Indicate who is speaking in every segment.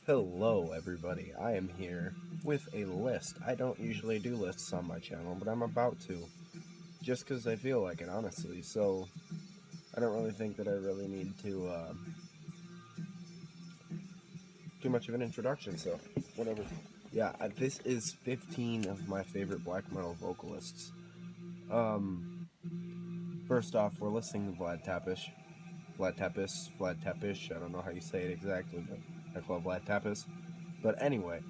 Speaker 1: Hello, everybody. I am here with a list. I don't usually do lists on my channel, but I'm about to. Just because I feel like it, honestly. So, I don't really think that I really need to, too much of an introduction, so, whatever. Yeah, this is 15 of my favorite black metal vocalists. First off, we're listening to Vlad Tepes. Vlad Tepes, I don't know how you say it exactly, but I call it Vlad Tepes. But anyway,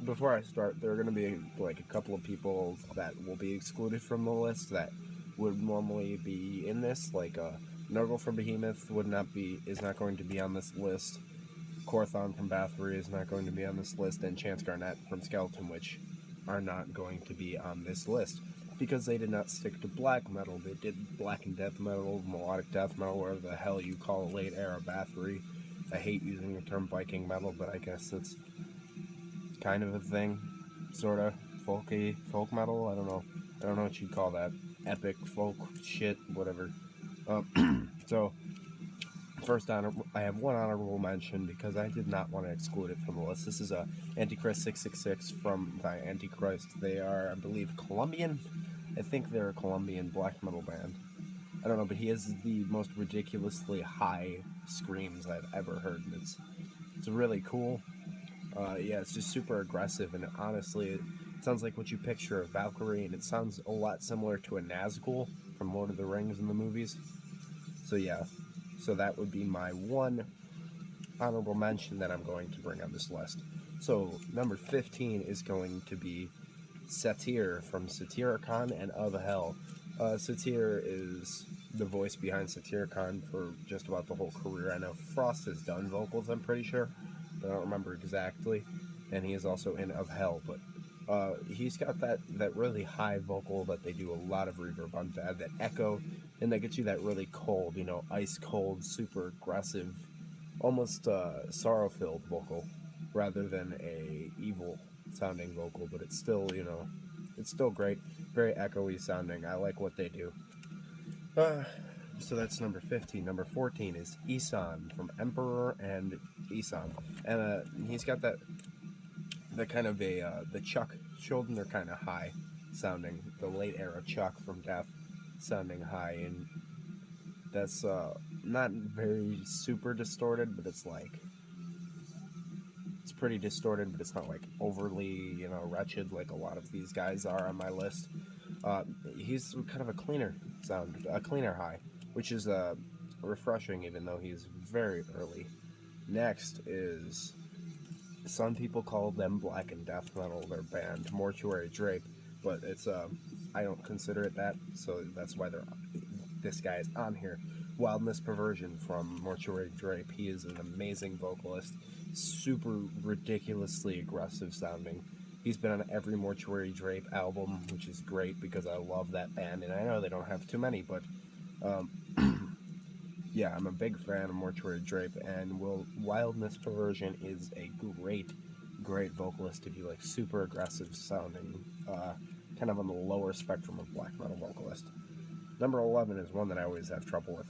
Speaker 1: before I start, there are going to be like a couple of people that will be excluded from the list that would normally be in this. Like Nurgle from Behemoth is not going to be on this list. Corthon from Bathory is not going to be on this list, and Chance Garnett from Skeleton Witch are not going to be on this list because they did not stick to black metal. They did black and death metal, melodic death metal, whatever the hell you call late era Bathory. I hate using the term Viking metal, but I guess it's kind of a thing, sort of folk metal. I don't know what you'd call that. Epic folk shit, whatever. So first I have one honorable mention because I did not want to exclude it from the list. This is Antichrist 666 from the Antichrist. They are, I believe, Colombian. I think they're a Colombian black metal band. I don't know, but he has the most ridiculously high screams I've ever heard. It's really cool. Yeah, it's just super aggressive, and honestly, it sounds like what you picture of Valkyrie, and it sounds a lot similar to a Nazgul from Lord of the Rings in the movies. So yeah, so that would be my one honorable mention that I'm going to bring on this list. So number 15 is going to be Satyr from Satyricon and Of Hell. Satyr is the voice behind Satyricon for just about the whole career. I know Frost has done vocals, I'm pretty sure, but I don't remember exactly. And he is also in Of Hell, but he's got that really high vocal that they do a lot of reverb on, that echo, and that gets you that really cold, ice cold, super aggressive, almost sorrow-filled vocal, rather than a evil sounding vocal. But it's still, it's still great, very echoey sounding. I like what they do. So that's number 15. Number 14 is Isan from Emperor and Isan, and he's got that kind of the Chuck shoulder kind of high sounding, the late era Chuck from Death sounding high, and that's not very super distorted, but it's pretty distorted, but it's not like overly wretched like a lot of these guys are on my list. He's kind of a cleaner sound, a cleaner high, which is refreshing, even though he's very early. Next is, some people call them black and death metal, their band, Mortuary Drape, but it's I don't consider it that, so that's why this guy is on here. Wildness Perversion from Mortuary Drape. He is an amazing vocalist, super ridiculously aggressive sounding. He's been on every Mortuary Drape album, which is great because I love that band, and I know they don't have too many, but yeah, I'm a big fan of Mortuary Drape, and Wildness Perversion is a great vocalist if you like super aggressive sounding, kind of on the lower spectrum of black metal vocalist. Number 11 is one that I always have trouble with,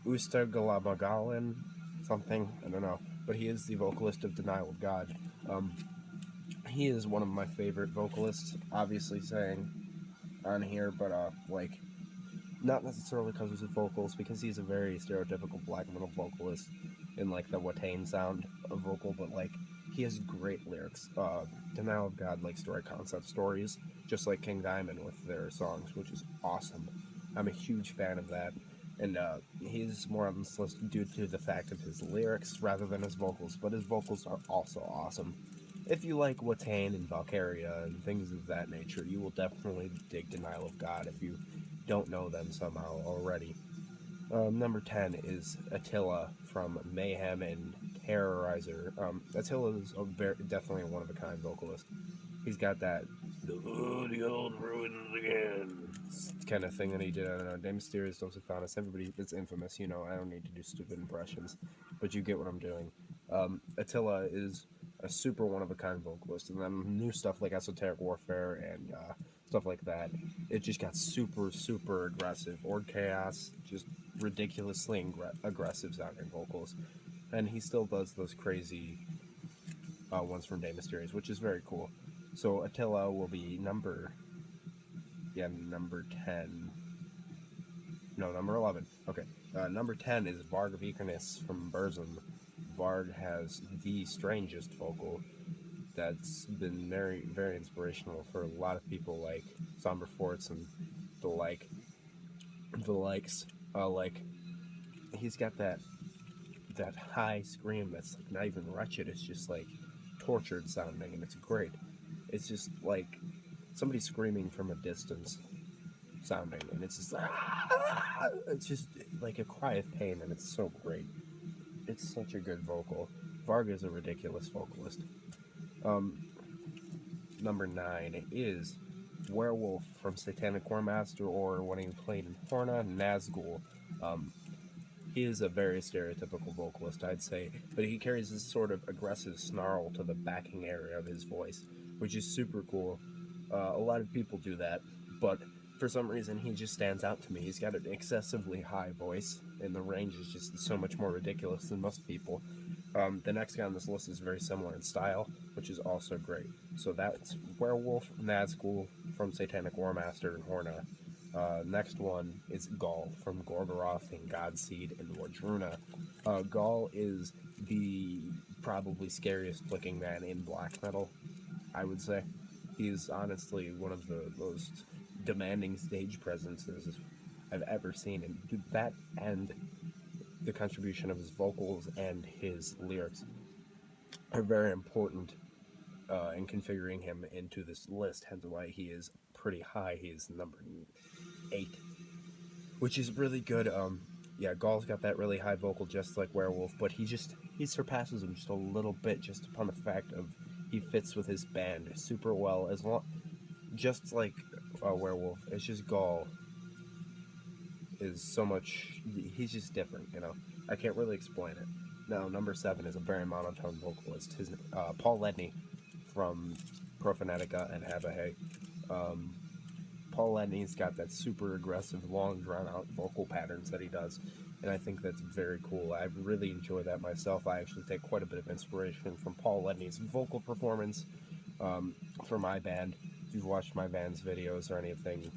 Speaker 1: Ustagalamagalin something, I don't know, but he is the vocalist of Denial of God. He is one of my favorite vocalists, obviously saying on here, but not necessarily because of his vocals, because he's a very stereotypical black metal vocalist in like the Watain sound of vocal, but he has great lyrics. Denial of God likes to write concept stories, just like King Diamond with their songs, which is awesome. I'm a huge fan of that, and he's more on this list due to the fact of his lyrics rather than his vocals, but his vocals are also awesome. If you like Watain and Valkyria and things of that nature, you will definitely dig Denial of God if you don't know them somehow already. Number 10 is Attila from Mayhem and Terrorizer. Attila is definitely a one-of-a-kind vocalist. He's got that the old ruins again kind of thing that he did. I don't know, De Mysterious Dos Athanas. Everybody, it's infamous, I don't need to do stupid impressions, but you get what I'm doing. Attila is a super one-of-a-kind vocalist, and then new stuff like Esoteric Warfare and stuff like that, it just got super aggressive. Ord Chaos, just ridiculously aggressive sounding vocals. and he still does those crazy ones from Day Mysterious, which is very cool. So Attila will be number 10. No, number 11. Okay. Number 10 is Varg Vikernes from Burzum. Varg has the strangest vocal that's been very, very inspirational for a lot of people like Somber Forts and the likes. Like, he's got that high scream that's like not even wretched. It's just like tortured sounding, and it's great. It's just like somebody screaming from a distance sounding, and it's just it's just like a cry of pain, and it's so great. It's such a good vocal. Varg is a ridiculous vocalist. Number 9 is Werewolf from Satanic Warmaster, or when he played in Horna, Nazgul. He is a very stereotypical vocalist, I'd say, but he carries this sort of aggressive snarl to the backing area of his voice, which is super cool. A lot of people do that, but for some reason he just stands out to me. He's got an excessively high voice, and the range is just so much more ridiculous than most people. The next guy on this list is very similar in style, which is also great. So that's Werewolf, Nazgul from Satanic Warmaster and Horna. Next one is Gaul from Gorgoroth and Godseed and Wardruna. Gaul is the probably scariest looking man in black metal, I would say. He's honestly one of the most demanding stage presences I've ever seen, and that and the contribution of his vocals and his lyrics are very important in configuring him into this list, hence why he is pretty high. He is number 8, which is really good. Gaul's got that really high vocal just like Werewolf, but he surpasses him just a little bit just upon the fact of he fits with his band super well, just like Werewolf. It's just Gaul is so much, he's just different, I can't really explain it. Now, number 7 is a very monotone vocalist. His Paul Ledney from Profanatica and Habahay. Paul Ledney's got that super aggressive, long, drawn-out vocal patterns that he does, and I think that's very cool. I really enjoy that myself. I actually take quite a bit of inspiration from Paul Ledney's vocal performance for my band. If you've watched my band's videos or anything,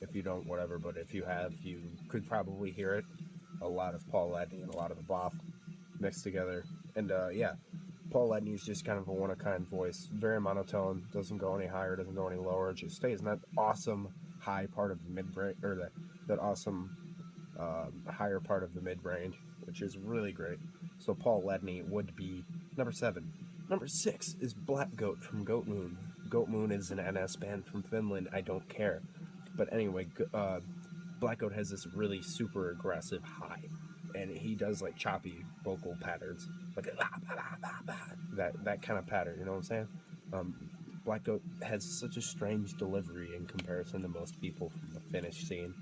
Speaker 1: if you don't, whatever, but if you have, you could probably hear it. A lot of Paul Ledney and a lot of the Boff mixed together. And Paul Ledney is just kind of a one-of-a-kind voice. Very monotone, doesn't go any higher, doesn't go any lower, it just stays in that awesome high part of the mid-range, or that awesome higher part of the mid-range, which is really great. So Paul Ledney would be number 7. Number 6 is Black Goat from Goat Moon. Goat Moon is an NS band from Finland, I don't care. But anyway, Black Goat has this really super aggressive high, and he does like choppy vocal patterns, like that kind of pattern, you know what I'm saying? Black Goat has such a strange delivery in comparison to most people from the Finnish scene,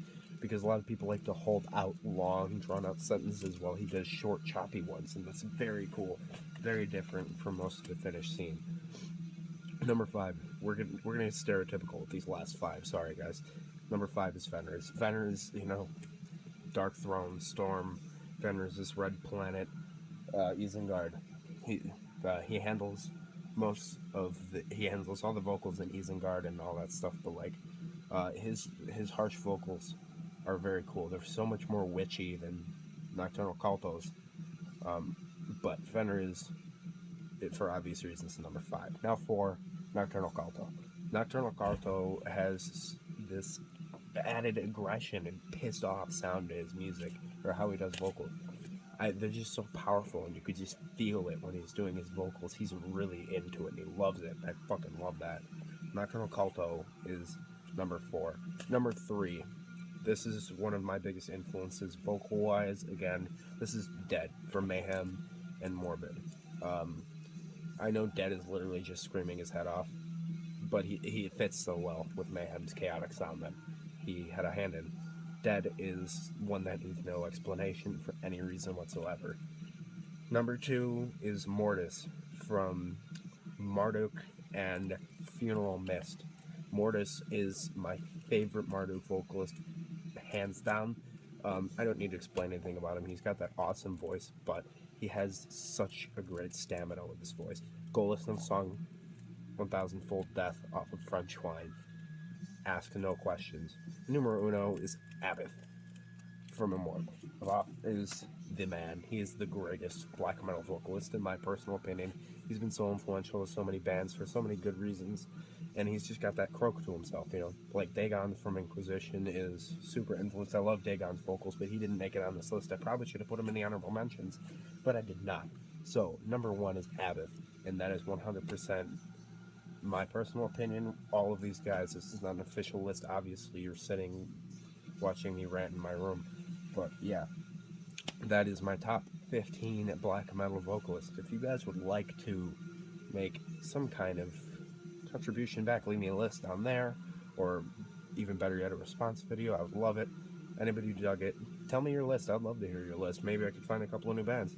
Speaker 1: because a lot of people like to hold out long, drawn-out sentences while he does short, choppy ones, and that's very cool, very different from most of the Finnish scene. Number 5, we're gonna get stereotypical with these last 5. Sorry, guys. Number 5 is Fenris. Fenris, Dark Throne, Storm. Fenris, this Red Planet, Isengard. He handles he handles all the vocals in Isengard and all that stuff. But his harsh vocals are very cool. They're so much more witchy than Nocturnal Cultos. But Fenris, for obvious reasons, is number 5. Now 4, Nocturnal Culto. Nocturnal Culto has this added aggression and pissed off sound to his music, or how he does vocals. They're just so powerful, and you could just feel it when he's doing his vocals. He's really into it, and he loves it. I fucking love that. Nocturnal Culto is number 4. Number 3, this is one of my biggest influences vocal-wise. Again, this is Dead from Mayhem and Morbid. I know Dead is literally just screaming his head off, but he fits so well with Mayhem's chaotic sound that he had a hand in. Dead is one that needs no explanation for any reason whatsoever. Number 2 is Mortis from Marduk and Funeral Mist. Mortis is my favorite Marduk vocalist, hands down. I don't need to explain anything about him. He's got that awesome voice, but he has such a great stamina with his voice. Go listen to the song 1000-Fold Death off of French Wine. Ask no questions. Numero uno is Abbott from Immortal. Roth is the man. He is the greatest black metal vocalist, in my personal opinion. He's been so influential to so many bands for so many good reasons, and he's just got that croak to himself, you know? Like, Dagon from Inquisition is super influenced. I love Dagon's vocals, but he didn't make it on this list. I probably should have put him in the honorable mentions, but I did not. So, number one is Abbott, and that is 100% my personal opinion. All of these guys, this is not an official list. Obviously, you're sitting watching me rant in my room. But yeah, that is my top 15 black metal vocalists. If you guys would like to make some kind of contribution back, leave me a list down there, or even better yet, a response video. I would love it. Anybody who dug it, tell me your list. I'd love to hear your list. Maybe I could find a couple of new bands.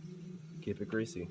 Speaker 1: Keep it greasy.